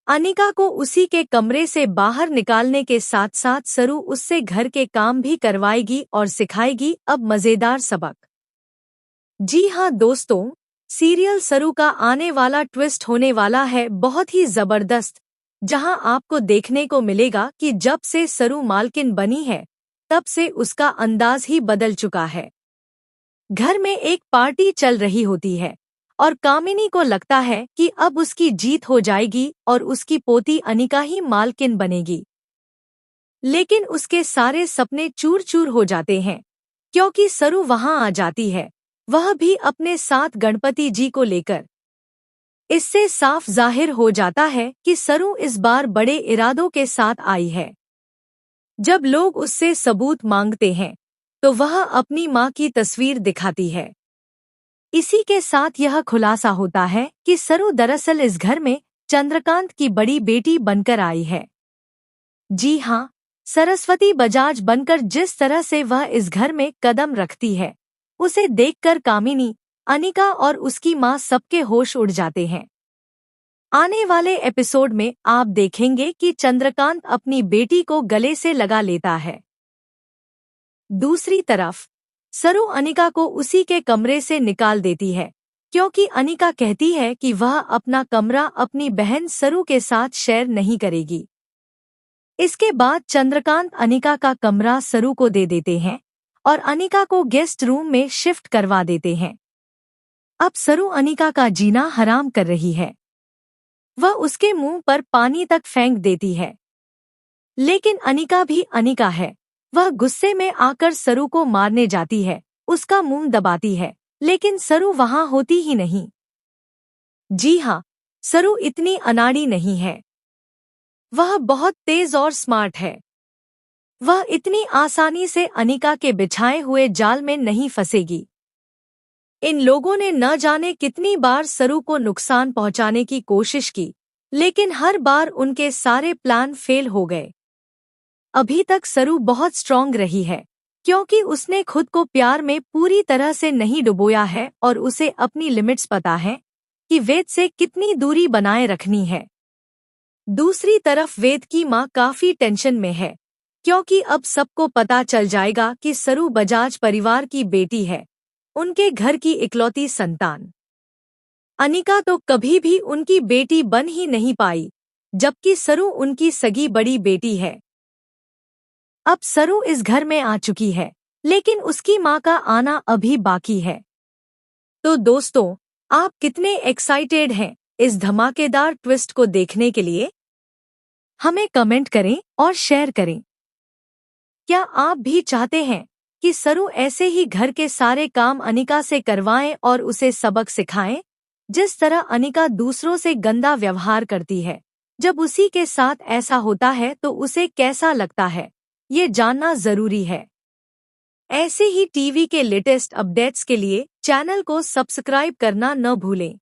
अनिका को उसी के कमरे से बाहर निकालने के साथ साथ सरू उससे घर के काम भी करवाएगी और सिखाएगी अब मजेदार सबक। जी हाँ दोस्तों, सीरियल सरू का आने वाला ट्विस्ट होने वाला है बहुत ही जबरदस्त, जहां आपको देखने को मिलेगा कि जब से सरू मालकिन बनी है तब से उसका अंदाज ही बदल चुका है। घर में एक पार्टी चल रही होती है और कामिनी को लगता है कि अब उसकी जीत हो जाएगी और उसकी पोती अनिका ही मालकिन बनेगी। लेकिन उसके सारे सपने चूर चूर हो जाते हैं क्योंकि सरू वहां आ जाती है, वह भी अपने साथ गणपति जी को लेकर। इससे साफ जाहिर हो जाता है कि सरू इस बार बड़े इरादों के साथ आई है। जब लोग उससे सबूत मांगते हैं तो वह अपनी मां की तस्वीर दिखाती है। इसी के साथ यह खुलासा होता है कि सरू दरअसल इस घर में चंद्रकांत की बड़ी बेटी बनकर आई है। जी हाँ, सरस्वती बजाज बनकर जिस तरह से वह इस घर में कदम रखती है, उसे देखकर कामिनी, अनिका और उसकी मां सबके होश उड़ जाते हैं। आने वाले एपिसोड में आप देखेंगे कि चंद्रकांत अपनी बेटी को गले से लगा लेता है। दूसरी तरफ सरू अनिका को उसी के कमरे से निकाल देती है क्योंकि अनिका कहती है कि वह अपना कमरा अपनी बहन सरू के साथ शेयर नहीं करेगी। इसके बाद चंद्रकांत अनिका का कमरा सरू को दे देते हैं और अनिका को गेस्ट रूम में शिफ्ट करवा देते हैं। अब सरू अनिका का जीना हराम कर रही है। वह उसके मुंह पर पानी तक फेंक देती है। लेकिन अनिका भी अनिका है, वह गुस्से में आकर सरू को मारने जाती है, उसका मुंह दबाती है, लेकिन सरू वहां होती ही नहीं। जी हाँ, सरू इतनी अनाड़ी नहीं है। वह बहुत तेज और स्मार्ट है। वह इतनी आसानी से अनिका के बिछाए हुए जाल में नहीं फंसेगी। इन लोगों ने न जाने कितनी बार सरू को नुकसान पहुंचाने की कोशिश की, लेकिन हर बार उनके सारे प्लान फेल हो गए। अभी तक सरू बहुत स्ट्रांग रही है क्योंकि उसने खुद को प्यार में पूरी तरह से नहीं डुबोया है और उसे अपनी लिमिट्स पता है कि वेद से कितनी दूरी बनाए रखनी है। दूसरी तरफ वेद की मां काफी टेंशन में है क्योंकि अब सबको पता चल जाएगा कि सरू बजाज परिवार की बेटी है, उनके घर की इकलौती संतान। अनिका तो कभी भी उनकी बेटी बन ही नहीं पाई, जबकि सरू उनकी सगी बड़ी बेटी है। अब सरू इस घर में आ चुकी है, लेकिन उसकी मां का आना अभी बाकी है। तो दोस्तों, आप कितने एक्साइटेड हैं इस धमाकेदार ट्विस्ट को देखने के लिए? हमें कमेंट करें और शेयर करें। क्या आप भी चाहते हैं कि सरू ऐसे ही घर के सारे काम अनिका से करवाएं और उसे सबक सिखाएं, जिस तरह अनिका दूसरों से गंदा व्यवहार करती है? जब उसी के साथ ऐसा होता है तो उसे कैसा लगता है, ये जानना जरूरी है। ऐसे ही टीवी के लेटेस्ट अपडेट्स के लिए चैनल को सब्सक्राइब करना न भूलें।